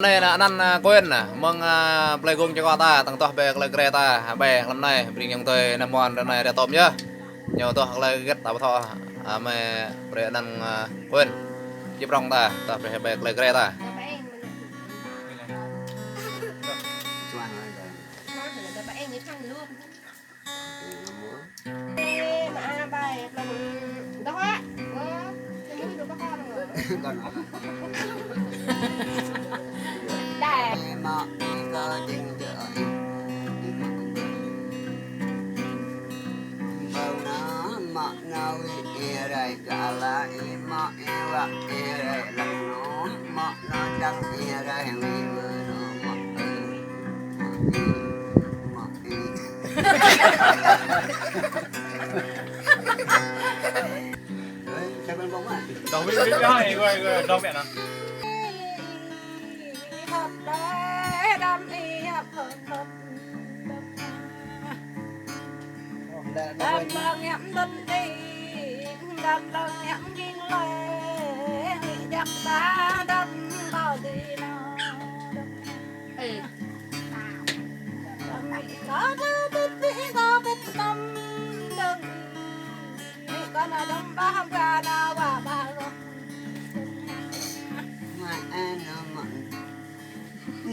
Này là anh quên nè, mong playground cho ta, tăng tốc về lại Greta, về làm này, bring yang tôi nằm mòn đây này để tôm nhá, nhiều tôi lại ghét tao thọ, mà để anh quên, giúp rong ta, tập về lại Greta. Mà cơ trình chợ bầu nó nào e rai cả là mà e là e rai lần nó chẳng e rai vì vừa nó sao bên bóng à đâu biết cái này đâu mẹ nào đâm bằng nhắm tân đi đâm bằng nhắm kinh lệ chắc ta đâm bao gì nào có thứ biết vị có biết tâm đừng con là đâm ba ham gà nào và ba rồi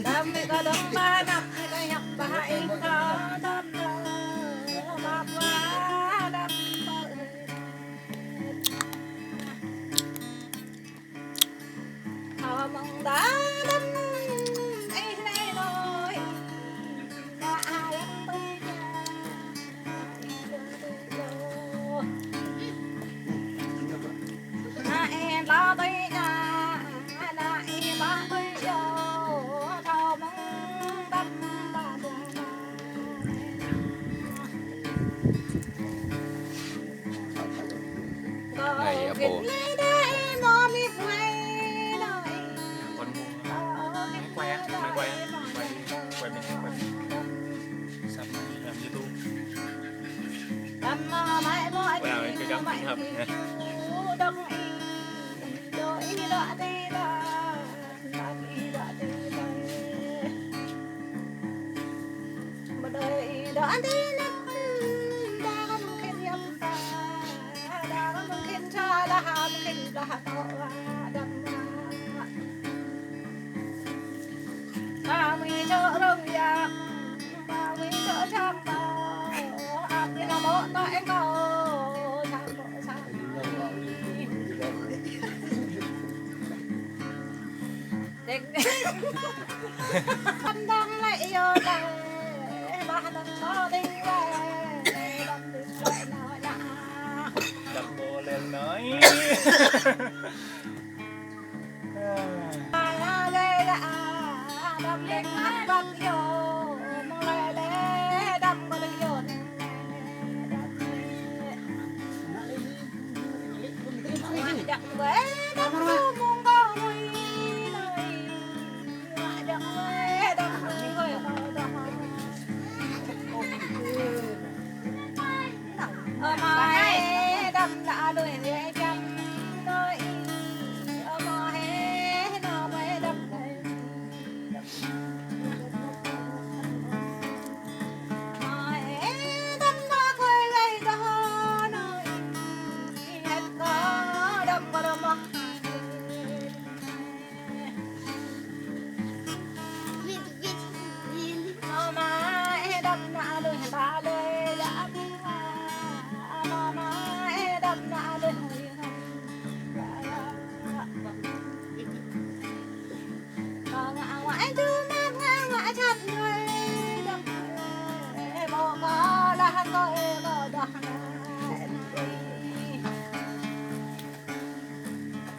đâm bị có đâm ba năm cái nhập ba em có đâm ba quá đâm họ mong đã đâm ấy này rồi đã đâm bây giờ em lo tôi nhà là em lo tôi giờ thao mong đâm ba Ngày bố. quay mình sắp làm YouTube wow cái gắn thích hợp này ba mươi chỗ đông giang ba mươi chỗ trang bò áp đi là bộ tại cầu trang bộ sang anh đang lại vô đây ba đang có đi về đâm đi lại nói đã đập bộ lên nói đâm lên hát vang vô mong lê lê đâm có đi vô đâm quế đâm vô mong có nguy nơi đâm quế đâm quế mai đâm đã đuổi về chân nơi mai nó mới đâm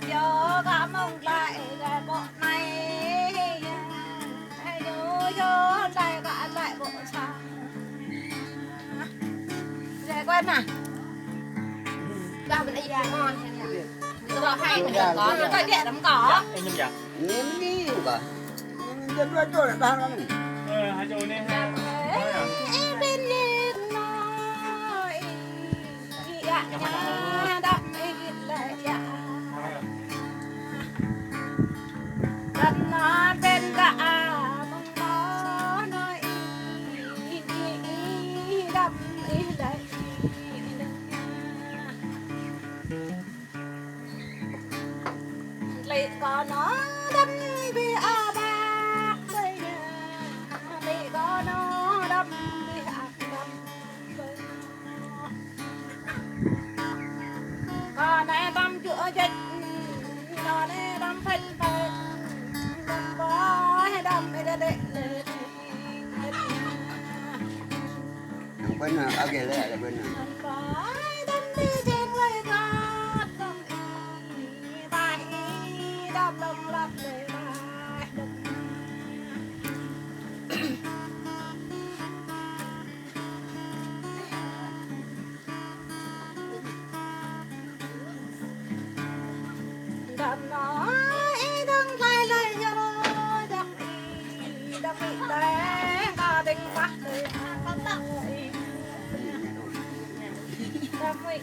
cho cả mong lại cái bộ này nhớ cho lại cả lại bộ sao để quen mà ra bên đây ngon tôi bảo hay là có nó coi điện lắm có em nhầm dạ nếm đi cả dân ra chỗ là đang lắm hai chỗ này em bên lên nói dạ nhà đâm đi lại dạ đâm nó bên benar, okey lah, benar. Phải đâm đi trên lời ngọt đồng ý bài đâm đồng lặp để bài đâm đâm nói đừng thay lời cho đâm ý để ta định bắt đời đam mỹ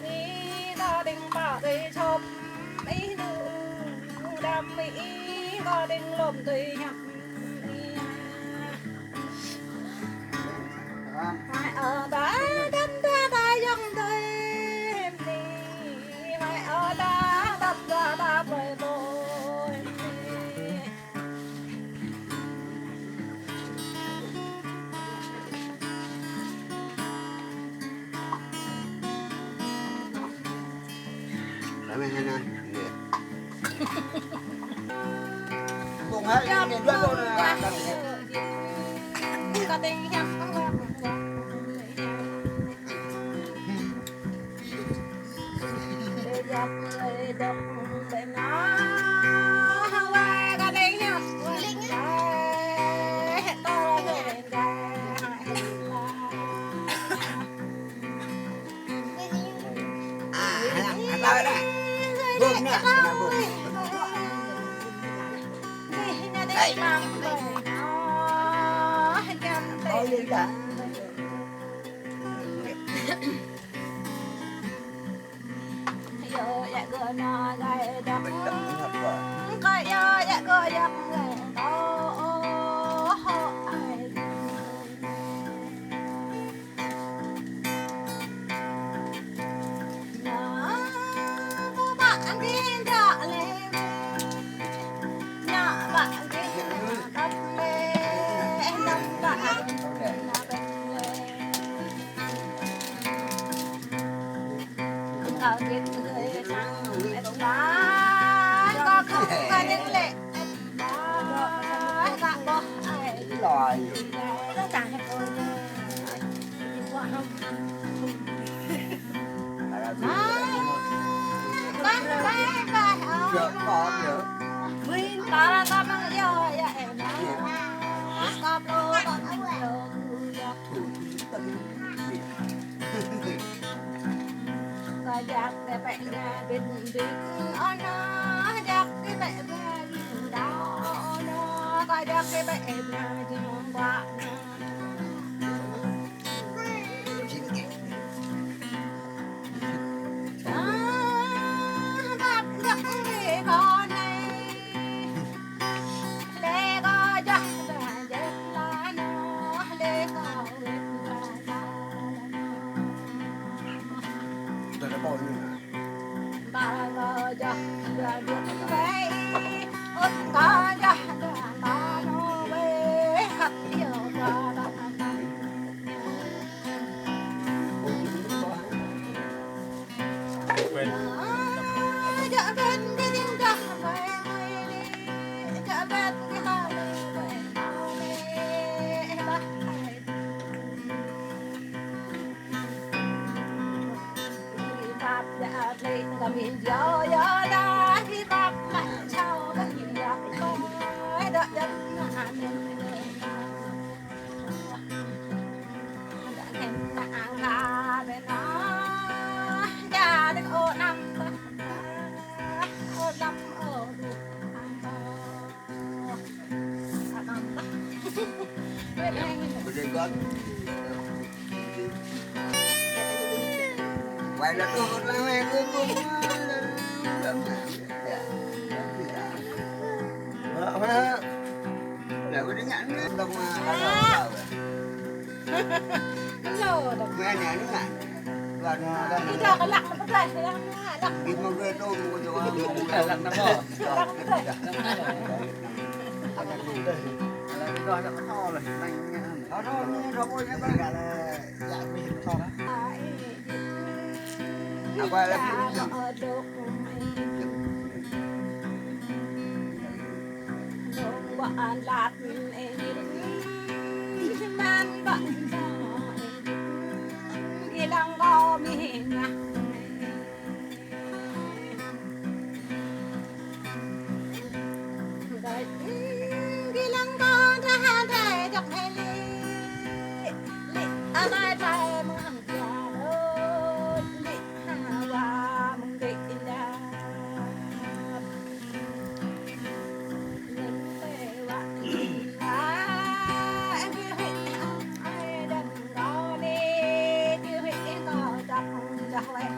ta định bảo đây chôm ý nữ đam mỹ ta định lộn tùy nhặt phải ở đó đâm ra ta dòng đây đi phải ở đó đâm ra ta về bồi Kami sana. Cùng hết cái chuyện đó là ta định nhặt để dập để đập để nó qua ta định nhặt ta về tahu dah. Bung nak, nak bung. Tahu dia dah. Yo ya go na gai đập Mình đập thật rồi. coi yo ya go ya gai đó ai nó bạn đi đọ lên nó bạn đi đập lên đập bạn có biết người sang em đã có không có những lệ đã cả có ai Cái lòi. nó chẳng hết rồi Được có được. mình có là con nó yêu vậy em con lô con anh yêu có giặc để bệnh nhà bên bên nó giặc cái bệnh nhà bên đau nó có giặc cái bệnh nhà bên bạn bắt giặc người con này để có giặc để giết là nó để có giết là Tôi đã bồi nữa. ta ngờ giặc là được vậy ốt ta giặc là ta nó về khắp yêu ta là quên dạ bên cái tiếng giặc về mây đi dạ bên cái ta về tao đi bắt bắp dạ lên cả miền gió gió đã khi bắp mạnh trao các gì giặc không đợi dân hạ miền đã thêm nặng gà bên nó gia đình ô năm ô năm ô bên anh Bây giờ con. Quay là con là mẹ con. Là có đứa nhãn nữa. Đông là lâu rồi mẹ này nó ngạn. Và nó đi ra cái lặng nó bất lại lặng đi mà về tôi mua cho lặng lắm bỏ lặng bất lại rồi nó to rồi mạnh nó thôi nhé bạn là dạ mình to đó à quay là bạn lạt man bạn nha đời đi lăng con ra hai đời đọc hay li ở đây đây mừng hằng già ơi li hà và mừng đi ra nên về vạ em đi huyện ai đừng có đi đi huyện có chặt chặt lại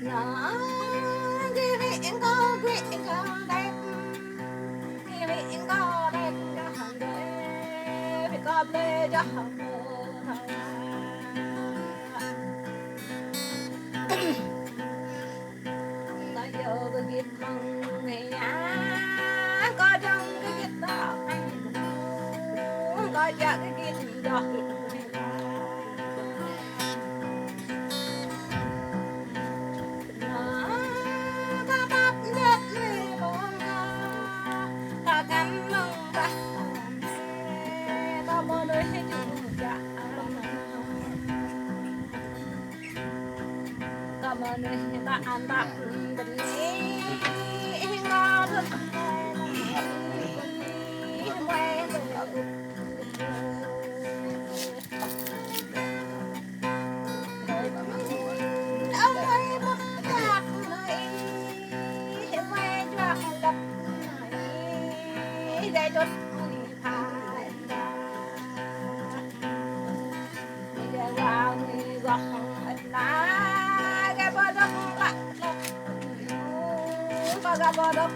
nó đi huyện có huyện có đẹp đi huyện có đẹp cho hàng đẹp vì có bê cho hàng mơ ta giờ cái nghiệp bằng này có trong cái nghiệp đó có dạ cái nghiệp đó ta bắp đất lê bông ta cắn mông ta ta mơ nơi hay chung dạ ta mơ nơi ta ăn bắp bình lý ngon hơn quay ông ơi mất lạc nơi quay cho lập để chốt phải để vào người gọt lá cái bờ đất lạ và cái bờ đất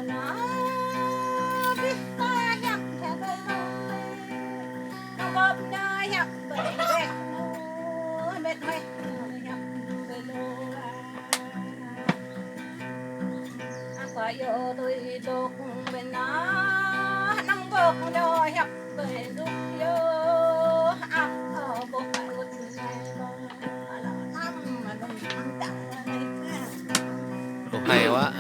nó biết ta nhặt theo cây nó bóp nơi nhặt bởi đẹp nó mệt mệt nhặt bởi lô có yêu tôi tục bên nó nắng bốc đôi nhặt bởi lúc yêu áp ở bộ phải một ngày mà nó năm mà đồng chẳng này Ồ, hay quá